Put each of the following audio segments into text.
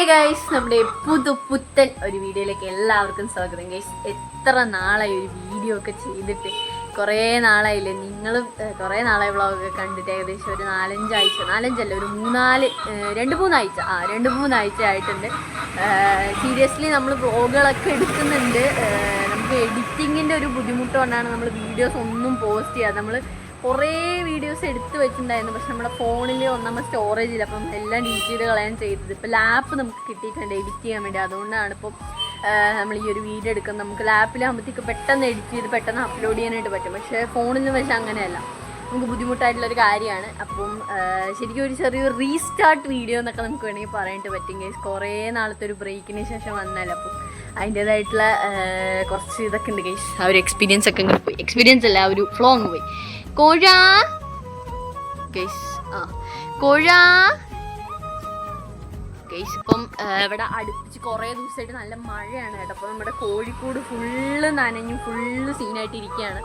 Hi guys, നമ്മുടെ പുത്തൻ ഒരു വീഡിയോയിലേക്ക് എല്ലാവർക്കും സ്വാഗതം. ഗൈസ്, എത്ര നാളായി ഒരു വീഡിയോ ഒക്കെ ചെയ്തിട്ട്, കുറേ നാളായില്ലേ. നിങ്ങളും കുറേ നാളായി വ്ളോഗൊക്കെ കണ്ടിട്ട്. ഏകദേശം ഒരു നാലഞ്ചല്ല, ഒരു രണ്ട് മൂന്നാഴ്ച ആയിട്ടുണ്ട്. സീരിയസ്ലി നമ്മൾ വ്ളോഗുകളൊക്കെ എടുക്കുന്നുണ്ട്. നമുക്ക് എഡിറ്റിങ്ങിൻ്റെ ഒരു ബുദ്ധിമുട്ട് കൊണ്ടാണ് നമ്മൾ വീഡിയോസ് ഒന്നും പോസ്റ്റ് ചെയ്യാതെ. നമ്മൾ കുറേ വീഡിയോസ് എടുത്ത് വെച്ചിട്ടുണ്ടായിരുന്നു, പക്ഷെ നമ്മുടെ ഫോണിൽ ഒന്നാമത് സ്റ്റോറേജ് ഇല്ല. അപ്പം എല്ലാം ഡിലീറ്റ് ചെയ്ത് കളയാൻ ചെയ്തത്. ഇപ്പോൾ ലാപ്പ് നമുക്ക് കിട്ടിയിട്ടുണ്ട് എഡിറ്റ് ചെയ്യാൻ വേണ്ടി. അതുകൊണ്ടാണ് ഇപ്പം നമ്മൾ ഈ ഒരു വീഡിയോ എടുക്കുന്നത്. നമുക്ക് ലാപ്പിലാകുമ്പോഴത്തേക്ക് പെട്ടെന്ന് എഡിറ്റ് ചെയ്ത് പെട്ടെന്ന് അപ്ലോഡ് ചെയ്യാനായിട്ട് പറ്റും. പക്ഷേ ഫോണിൽ പക്ഷേ അങ്ങനെയല്ല, നമുക്ക് ബുദ്ധിമുട്ടായിട്ടുള്ളൊരു കാര്യമാണ്. അപ്പം ശരിക്കും ഒരു ചെറിയൊരു റീസ്റ്റാർട്ട് വീഡിയോ എന്നൊക്കെ നമുക്ക് വേണമെങ്കിൽ പറയാനായിട്ട് പറ്റും. ഗൈസ്, കുറേ നാളത്തെ ഒരു ബ്രേക്കിന് ശേഷം വന്നാലും അപ്പം അതിൻ്റേതായിട്ടുള്ള കുറച്ച് ഇതൊക്കെ ഉണ്ട്. ഗൈസ്, ആ ഒരു എക്സ്പീരിയൻസ് ഒക്കെ അങ്ങ് പോയി. എക്സ്പീരിയൻസ് അല്ല, ആ ഒരു ഫ്ലോ അങ്ങ് പോയി. കോഴ ഗൈസ്, കോഴ ഗൈസ്. ഇപ്പം ഇവിടെ അടുപ്പിച്ച് കുറേ ദിവസമായിട്ട് നല്ല മഴയാണ് കേട്ടോ. അപ്പോൾ നമ്മുടെ കോഴിക്കോട് ഫുള്ള് നനഞ്ഞു, ഫുള്ള് സീനായിട്ട് ഇരിക്കുകയാണ്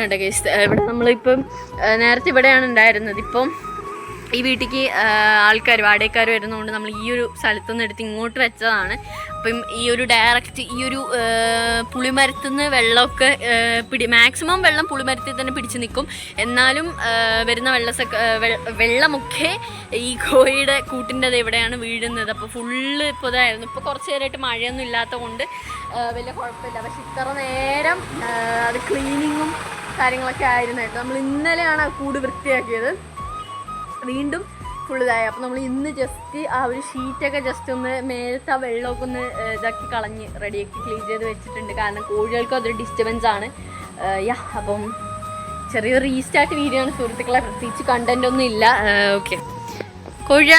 കേട്ടോ ഗൈസ്. ഇവിടെ നമ്മളിപ്പം നേരത്തെ ഇവിടെയാണ് ഉണ്ടായിരുന്നത്. ഇപ്പം ഈ വീട്ടിലേക്ക് വാടകക്കാർ വരുന്നതുകൊണ്ട് നമ്മൾ ഈ ഒരു സ്ഥലത്തുനിന്ന് എടുത്ത് ഇങ്ങോട്ട് വെച്ചതാണ്. അപ്പം ഈ ഒരു ഡയറക്റ്റ് ഈ ഒരു പുളിമരത്തു നിന്ന് വെള്ളമൊക്കെ മാക്സിമം വെള്ളം പുളിമരത്തിൽ തന്നെ പിടിച്ച് നിൽക്കും. എന്നാലും വരുന്ന വെള്ളമൊക്കെ ഈ കോഴിയുടെ കൂട്ടിൻ്റെ എവിടെയാണ് വീഴുന്നത്. അപ്പോൾ ഫുള്ള് ഇപ്പോൾ ഇതായിരുന്നു. ഇപ്പോൾ കുറച്ച് നേരമായിട്ട് മഴയൊന്നും ഇല്ലാത്ത കൊണ്ട് വലിയ കുഴപ്പമില്ല. പക്ഷെ ഇത്ര നേരം അത് ക്ലീനിങ്ങും കാര്യങ്ങളൊക്കെ ആയിരുന്നു കേട്ടോ. നമ്മൾ ഇന്നലെയാണ് ആ കൂട് വൃത്തിയാക്കിയത്, വീണ്ടും ഫുള്ളിതായി. അപ്പോൾ നമ്മൾ ഇന്ന് ജസ്റ്റ് ആ ഒരു ഷീറ്റൊക്കെ ജസ്റ്റ് ഒന്ന് മേലത്തെ ആ വെള്ളമൊക്കെ ഒന്ന് ഇതാക്കി കളഞ്ഞ് റെഡിയാക്കി ക്ലീൻ ചെയ്ത് വെച്ചിട്ടുണ്ട്. കാരണം കോഴികൾക്ക് അതൊരു ഡിസ്റ്റർബൻസ് ആണ്. അപ്പം ചെറിയൊരു റീസ്റ്റാർട്ട് വീഡിയോ ആണ് സുഹൃത്തുക്കളെ, പ്രത്യേകിച്ച് കണ്ടന്റ് ഒന്നും ഇല്ല. ഓക്കെ കോഴ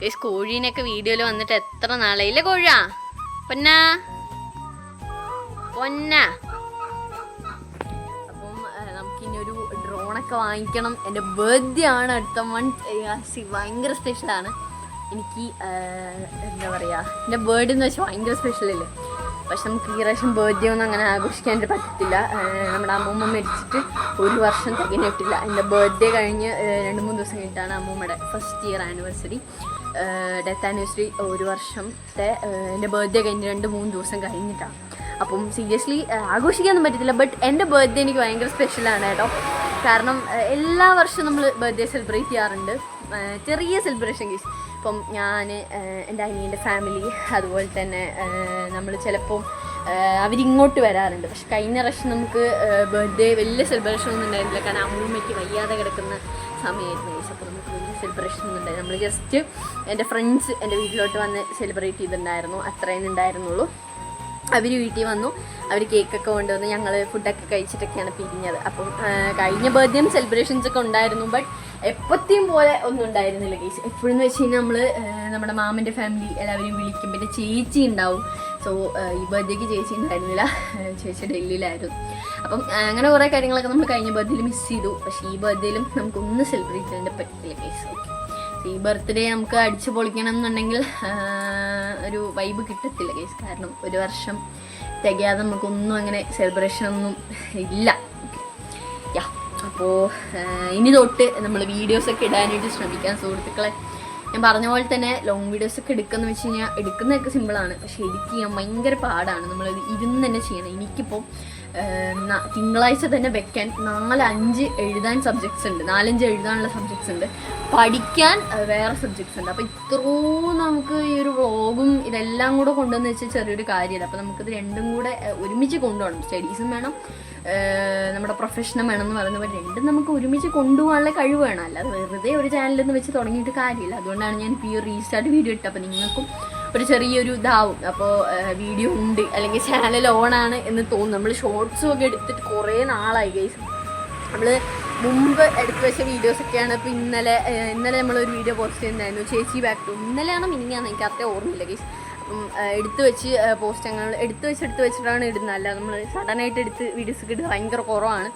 ഗൈസ്, കോഴീനൊക്കെ വീഡിയോയിൽ വന്നിട്ട് എത്ര നാളായില്ലേ കോഴ? പൊന്ന നമുക്കിനി ഒരു ഡ്രോണൊക്കെ വാങ്ങിക്കണം. എൻ്റെ ബർത്ത്ഡേ ആണ് അടുത്ത മന്ത്. ഭയങ്കര സ്പെഷ്യലാണ് എനിക്ക്. എന്താ പറയുക, എൻ്റെ ബർത്ത്ഡേ എന്ന് വെച്ചാൽ ഭയങ്കര സ്പെഷ്യലല്ലേ. പക്ഷെ നമുക്ക് ഈ പ്രാവശ്യം ബർത്ത്ഡേ ഒന്നും അങ്ങനെ ആഘോഷിക്കാനായിട്ട് പറ്റത്തില്ല. നമ്മുടെ അമ്മൂമ്മ മരിച്ചിട്ട് ഒരു വർഷം തികഞ്ഞിട്ടില്ല. എൻ്റെ ബർത്ത്ഡേ കഴിഞ്ഞ് 2-3 ദിവസം കഴിഞ്ഞിട്ടാണ് അമ്മൂമ്മയുടെ first year anniversary, death anniversary. ഒരു വർഷത്തെ എൻ്റെ ബർത്ത്ഡേ കഴിഞ്ഞ് 2-3 ദിവസം കഴിഞ്ഞിട്ടാണ്. അപ്പം സീരിയസ്ലി ആഘോഷിക്കാനൊന്നും പറ്റത്തില്ല. ബട്ട് എൻ്റെ ബർത്ത്ഡേ എനിക്ക് ഭയങ്കര സ്പെഷ്യലാണ് കേട്ടോ. കാരണം എല്ലാ വർഷവും നമ്മൾ ബർത്ത്ഡേ സെലിബ്രേറ്റ് ചെയ്യാറുണ്ട്, ചെറിയ സെലിബ്രേഷൻ കേസ്. ഇപ്പം ഞാൻ, എൻ്റെ അനിയൻ്റെ ഫാമിലി, അതുപോലെ തന്നെ നമ്മൾ ചിലപ്പം അവരിങ്ങോട്ട് വരാറുണ്ട്. പക്ഷെ കഴിഞ്ഞ പ്രാവശ്യം നമുക്ക് ബർത്ത്ഡേ വലിയ സെലിബ്രേഷൻ ഒന്നും ഉണ്ടായിരുന്നില്ല. കാരണം അമ്മൂമ്മയ്ക്ക് വയ്യാതെ കിടക്കുന്ന സമയമായിരുന്നു കേസ്. അപ്പോൾ നമുക്ക് വലിയ സെലിബ്രേഷൻ ഒന്നും ഉണ്ടായിരുന്നു. നമ്മൾ ജസ്റ്റ് എൻ്റെ ഫ്രണ്ട്സ് എൻ്റെ വീട്ടിലോട്ട് വന്ന് സെലിബ്രേറ്റ് ചെയ്തിട്ടുണ്ടായിരുന്നു, അത്രയും ഉണ്ടായിരുന്നുള്ളൂ. അവർ വീട്ടിൽ വന്നു, അവർ കേക്കൊക്കെ കൊണ്ടുവന്ന് ഞങ്ങൾ ഫുഡൊക്കെ കഴിച്ചിട്ടൊക്കെയാണ് പിരിഞ്ഞത്. അപ്പം കഴിഞ്ഞ ബർത്ത്ഡേയും സെലിബ്രേഷൻസൊക്കെ ഉണ്ടായിരുന്നു. ബട്ട് എപ്പോഴത്തെയും പോലെ ഒന്നും ഉണ്ടായിരുന്നില്ല കേസ്. എപ്പോഴെന്ന് വെച്ച് കഴിഞ്ഞാൽ നമ്മൾ നമ്മുടെ മാമൻ്റെ ഫാമിലി എല്ലാവരെയും വിളിക്കും. പിന്നെ ചേച്ചി ഉണ്ടാവും. സോ ഈ ബർത്ത്ഡേക്ക് ചേച്ചി ഉണ്ടായിരുന്നില്ല, ചേച്ചി ഡൽഹിയിലായിരുന്നു. അപ്പം അങ്ങനെ കുറേ കാര്യങ്ങളൊക്കെ നമ്മൾ കഴിഞ്ഞ ബർത്ത്ഡേയിൽ മിസ് ചെയ്തു. പക്ഷേ ഈ ബർത്ത്ഡേയിലും നമുക്കൊന്നും സെലിബ്രേറ്റ് ചെയ്യാൻ പറ്റത്തില്ല കേസ്. ഓക്കെ, ഈ ബർത്ത്ഡേ നമുക്ക് അടിച്ചു പൊളിക്കണം എന്നുണ്ടെങ്കിൽ ഒരു വൈബ് കിട്ടത്തില്ല കേസ്. കാരണം ഒരു വർഷം തികയാതെ നമുക്കൊന്നും അങ്ങനെ സെലിബ്രേഷനൊന്നും ഇല്ല. അപ്പോൾ ഇനി തൊട്ട് നമ്മൾ വീഡിയോസൊക്കെ ഇടാനായിട്ട് ശ്രമിക്കാം സുഹൃത്തുക്കളെ. ഞാൻ പറഞ്ഞ പോലെ തന്നെ ലോങ് വീഡിയോസൊക്കെ എടുക്കുകയെന്ന് വെച്ച് കഴിഞ്ഞാൽ എടുക്കുന്നതൊക്കെ സിമ്പിളാണ്, പക്ഷേ എഡിറ്റ് ചെയ്യാൻ ഭയങ്കര പാടാണ്. നമ്മളത് ഇരുന്ന് തന്നെ ചെയ്യണം. എനിക്കിപ്പോൾ തിങ്കളാഴ്ച തന്നെ വെക്കാൻ 4-5 എഴുതാൻ സബ്ജക്ട്സ് ഉണ്ട്, 4-5 എഴുതാനുള്ള സബ്ജക്ട്സ് ഉണ്ട്, പഠിക്കാൻ വേറെ സബ്ജക്ട്സ് ഉണ്ട്. അപ്പോൾ ഇത്രയും നമുക്ക് ഈ ഒരു വ്ളോഗും ഇതെല്ലാം കൂടെ കൊണ്ടുവന്ന് വെച്ചാൽ ചെറിയൊരു കാര്യമല്ല. അപ്പോൾ നമുക്കിത് രണ്ടും കൂടെ ഒരുമിച്ച് കൊണ്ടുപോകണം. സ്റ്റഡീസും വേണം, നമ്മുടെ പ്രൊഫഷനും വേണം എന്ന് പറയുന്നത്. രണ്ടും നമുക്ക് ഒരുമിച്ച് കൊണ്ടുപോകാനുള്ള കഴിവ് വേണം. അല്ലാതെ വെറുതെ ഒരു ചാനലിൽ നിന്ന് വെച്ച് തുടങ്ങിയിട്ട് കാര്യമില്ല. അതുകൊണ്ടാണ് ഞാൻ ഇപ്പോൾ ഈ ഒരു റീസ്റ്റാർട്ട് വീഡിയോ ഇട്ടത്. അപ്പോൾ നിങ്ങൾക്കും ഒരു ചെറിയൊരു ഇതാവും. അപ്പോൾ വീഡിയോ ഉണ്ട് അല്ലെങ്കിൽ ചാനൽ ഓണാണ് എന്ന് തോന്നും. നമ്മൾ ഷോർട്സും ഒക്കെ എടുത്തിട്ട് കുറേ നാളായി ഗൈസ്. നമ്മൾ മുമ്പ് എടുത്തു വെച്ച വീഡിയോസൊക്കെയാണ്. ഇപ്പോൾ ഇന്നലെ നമ്മളൊരു വീഡിയോ പോസ്റ്റ് ചെയ്യുന്നുണ്ടായിരുന്നു, ചേച്ചി ബാക്ക് ടു. ഇന്നലെയാണോ മിനിങ്ങാന്ന് എനിക്ക് അത്ര ഓർമ്മയില്ല ഗൈസ്. അപ്പം എടുത്തു വെച്ച് പോസ്റ്റ് അങ്ങനെ എടുത്തു വെച്ചിട്ടാണ് ഇടുന്നത്. അല്ല നമ്മൾ സഡനായിട്ട് എടുത്ത് വീഡിയോസൊക്കെ ഇടുന്നത് ഭയങ്കര കുറവാണ്.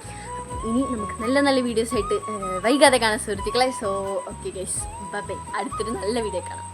ഇനി നമുക്ക് നല്ല നല്ല വീഡിയോസായിട്ട് വൈകാതെ കാണാൻ സുഹൃത്തുക്കളെ. So okay guys, bye. അടുത്തൊരു നല്ല വീഡിയോ കാണാം.